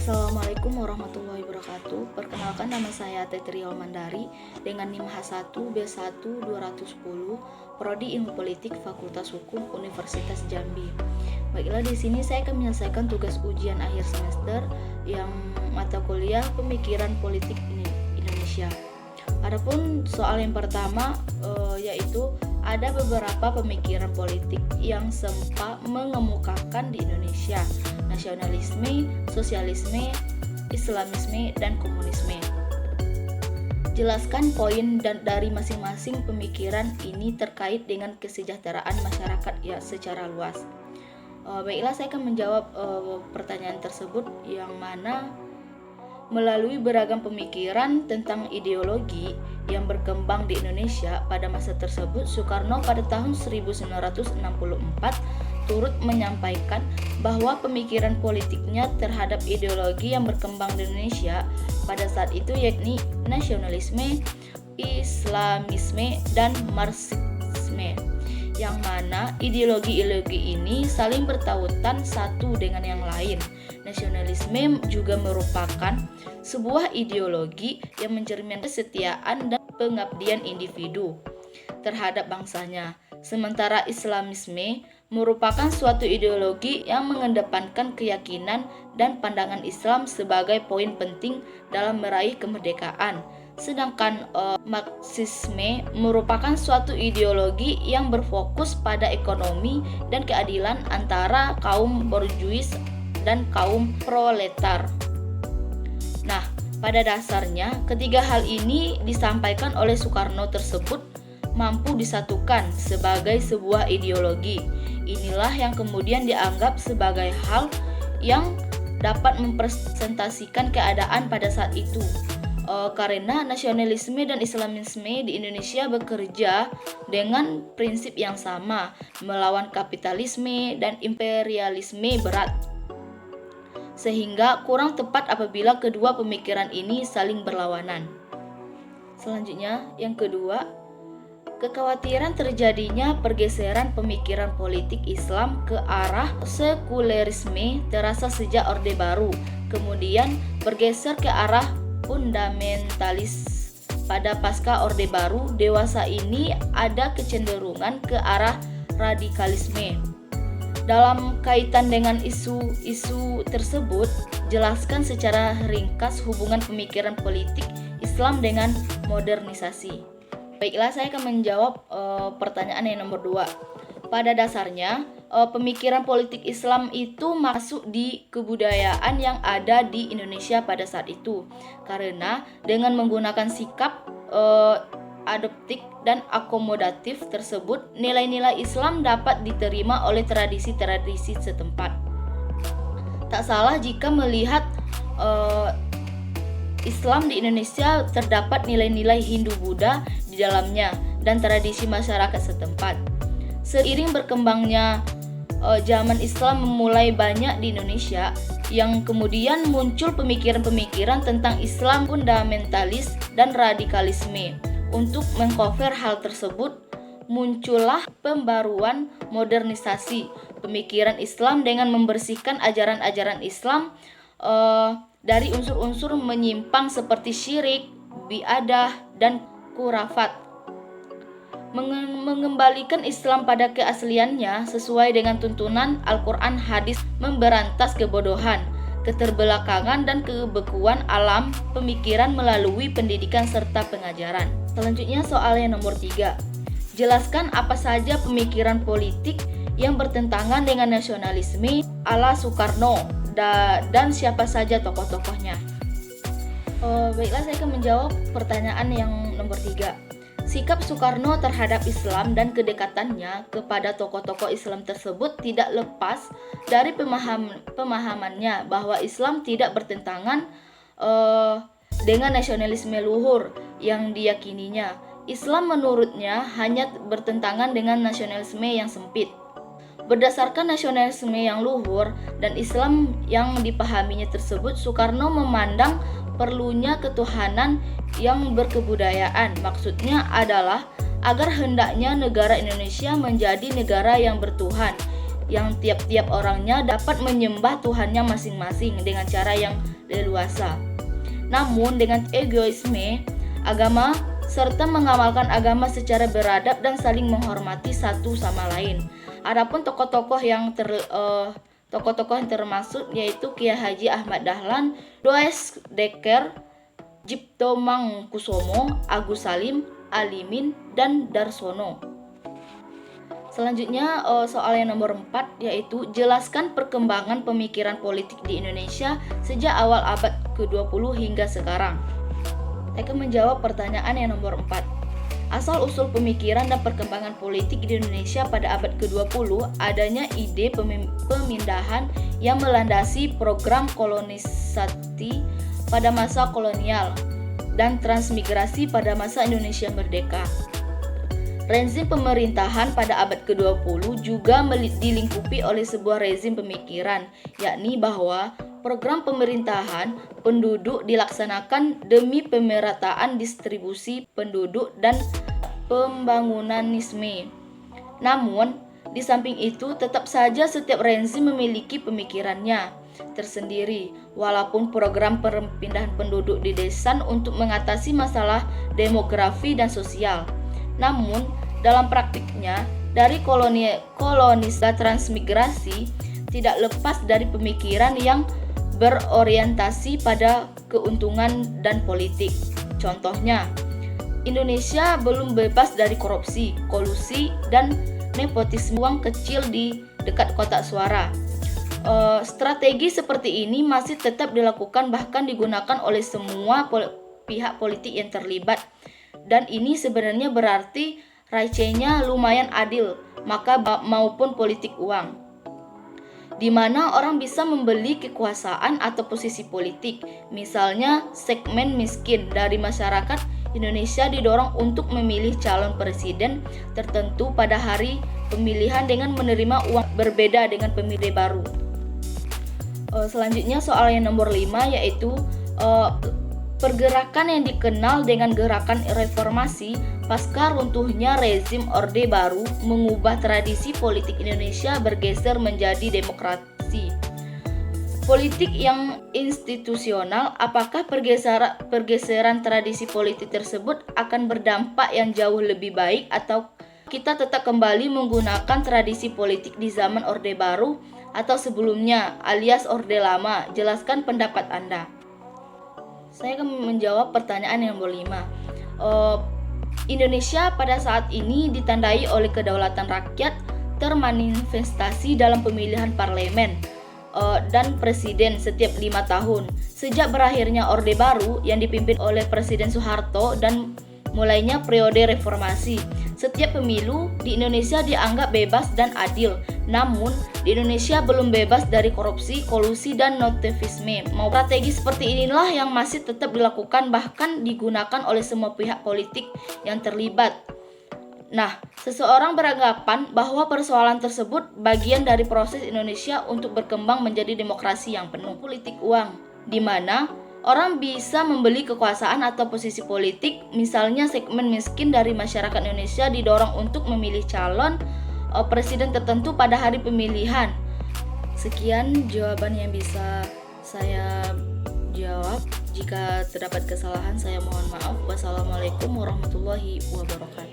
Assalamualaikum warahmatullahi wabarakatuh. Perkenalkan, nama saya Tetri Mandari dengan NIM H1B1 210, Prodi Ilmu Politik Fakultas Hukum Universitas Jambi. Baiklah, di sini saya akan menyelesaikan tugas ujian akhir semester yang mata kuliah Pemikiran Politik Indonesia. Adapun soal yang pertama yaitu ada beberapa pemikiran politik yang sempat mengemukakan di Indonesia: nasionalisme, sosialisme, islamisme, dan komunisme. Jelaskan poin dari masing-masing pemikiran ini terkait dengan kesejahteraan masyarakat secara luas. Baiklah, saya akan menjawab pertanyaan tersebut, yang mana melalui beragam pemikiran tentang ideologi yang berkembang di Indonesia pada masa tersebut, Soekarno pada tahun 1964 turut menyampaikan bahwa pemikiran politiknya terhadap ideologi yang berkembang di Indonesia pada saat itu, yakni nasionalisme, islamisme, dan marxisme, yang mana ideologi-ideologi ini saling bertautan satu dengan yang lain. Nasionalisme juga merupakan sebuah ideologi yang mencerminkan kesetiaan dan pengabdian individu terhadap bangsanya. Sementara islamisme merupakan suatu ideologi yang mengedepankan keyakinan dan pandangan Islam sebagai poin penting dalam meraih kemerdekaan. Sedangkan Marxisme merupakan suatu ideologi yang berfokus pada ekonomi dan keadilan antara kaum borjuis dan kaum proletar. Nah, pada dasarnya ketiga hal ini disampaikan oleh Soekarno tersebut mampu disatukan sebagai sebuah ideologi. Inilah yang kemudian dianggap sebagai hal yang dapat mempresentasikan keadaan pada saat itu. Karena nasionalisme dan islamisme di Indonesia bekerja dengan prinsip yang sama, melawan kapitalisme dan imperialisme berat, sehingga kurang tepat apabila kedua pemikiran ini saling berlawanan. Selanjutnya, yang kedua, kekhawatiran terjadinya pergeseran pemikiran politik Islam ke arah sekulerisme terasa sejak Orde Baru, kemudian bergeser ke arah fundamentalis pada pasca Orde Baru dewasa ini. Ada kecenderungan ke arah radikalisme. Dalam kaitan dengan isu-isu tersebut, jelaskan secara ringkas hubungan pemikiran politik Islam dengan modernisasi. Baiklah, saya akan menjawab pertanyaan yang nomor 2. Pada dasarnya, pemikiran politik Islam itu masuk di kebudayaan yang ada di Indonesia pada saat itu. Karena dengan menggunakan sikap adoptif dan akomodatif tersebut, nilai-nilai Islam dapat diterima oleh tradisi-tradisi setempat. Tak salah jika melihat Islam di Indonesia terdapat nilai-nilai Hindu-Buddha di dalamnya dan tradisi masyarakat setempat. Seiring berkembangnya zaman Islam memulai banyak di Indonesia, yang kemudian muncul pemikiran-pemikiran tentang Islam fundamentalis dan radikalisme. Untuk mengcover hal tersebut, muncullah pembaruan modernisasi pemikiran Islam dengan membersihkan ajaran-ajaran Islam dari unsur-unsur menyimpang seperti syirik, biadah, dan khurafat. Mengembalikan Islam pada keasliannya sesuai dengan tuntunan Al-Quran, hadis, memberantas kebodohan, keterbelakangan, dan kebekuan alam pemikiran melalui pendidikan serta pengajaran. Selanjutnya, soal yang nomor 3. Jelaskan apa saja pemikiran politik yang bertentangan dengan nasionalisme ala Soekarno dan siapa saja tokoh-tokohnya. Baiklah, saya akan menjawab pertanyaan yang nomor 3. Sikap Soekarno terhadap Islam dan kedekatannya kepada tokoh-tokoh Islam tersebut tidak lepas dari pemahamannya bahwa Islam tidak bertentangan dengan nasionalisme luhur yang diyakininya. Islam menurutnya hanya bertentangan dengan nasionalisme yang sempit. Berdasarkan nasionalisme yang luhur dan Islam yang dipahaminya tersebut, Soekarno memandang perlunya ketuhanan yang berkebudayaan. Maksudnya adalah agar hendaknya negara Indonesia menjadi negara yang bertuhan, yang tiap-tiap orangnya dapat menyembah Tuhannya masing-masing dengan cara yang leluasa. Namun dengan egoisme agama serta mengamalkan agama secara beradab dan saling menghormati satu sama lain. Adapun tokoh-tokoh yang termasuk yaitu Kiai Haji Ahmad Dahlan, Does Dekker, Cipto Mangkusomo, Agus Salim, Alimin, dan Darsono. Selanjutnya soal yang nomor 4 yaitu jelaskan perkembangan pemikiran politik di Indonesia sejak awal abad ke-20 hingga sekarang. Saya akan menjawab pertanyaan yang nomor 4. Asal-usul pemikiran dan perkembangan politik di Indonesia pada abad ke-20 adanya ide pemindahan yang melandasi program kolonisasi pada masa kolonial dan transmigrasi pada masa Indonesia merdeka. Rezim pemerintahan pada abad ke-20 juga dilingkupi oleh sebuah rezim pemikiran, yakni bahwa program pemerintahan penduduk dilaksanakan demi pemerataan distribusi penduduk dan pembangunanisme. Namun, di samping itu tetap saja setiap rezim memiliki pemikirannya tersendiri, walaupun program perpindahan penduduk didesain untuk mengatasi masalah demografi dan sosial. Namun, dalam praktiknya, dari kolonis dan transmigrasi tidak lepas dari pemikiran yang berorientasi pada keuntungan dan politik. Contohnya, Indonesia belum bebas dari korupsi, kolusi, dan nepotisme uang kecil di dekat kotak suara. Strategi seperti ini masih tetap dilakukan bahkan digunakan oleh semua pihak politik yang terlibat. Dan ini sebenarnya berarti recehnya lumayan adil, maka maupun politik uang, di mana orang bisa membeli kekuasaan atau posisi politik. Misalnya, segmen miskin dari masyarakat Indonesia didorong untuk memilih calon presiden tertentu pada hari pemilihan dengan menerima uang berbeda dengan pemilih baru. Selanjutnya soal yang nomor 5 yaitu pergerakan yang dikenal dengan gerakan reformasi pasca runtuhnya rezim Orde Baru mengubah tradisi politik Indonesia bergeser menjadi demokrasi. Politik yang institusional, apakah pergeseran tradisi politik tersebut akan berdampak yang jauh lebih baik atau kita tetap kembali menggunakan tradisi politik di zaman Orde Baru atau sebelumnya alias Orde Lama? Jelaskan pendapat Anda. Saya akan menjawab pertanyaan yang nomor 5. Indonesia pada saat ini ditandai oleh kedaulatan rakyat termanifestasi dalam pemilihan parlemen dan presiden setiap 5 tahun. Sejak berakhirnya Orde Baru yang dipimpin oleh Presiden Soeharto dan mulainya periode reformasi, setiap pemilu di Indonesia dianggap bebas dan adil. Namun, di Indonesia belum bebas dari korupsi, kolusi, dan nepotisme. Strategi seperti inilah yang masih tetap dilakukan bahkan digunakan oleh semua pihak politik yang terlibat. Nah, seseorang beranggapan bahwa persoalan tersebut bagian dari proses Indonesia untuk berkembang menjadi demokrasi yang penuh. Politik uang, di mana orang bisa membeli kekuasaan atau posisi politik, misalnya segmen miskin dari masyarakat Indonesia didorong untuk memilih calon presiden tertentu pada hari pemilihan. Sekian jawaban yang bisa saya jawab. Jika terdapat kesalahan, saya mohon maaf. Wassalamualaikum warahmatullahi wabarakatuh.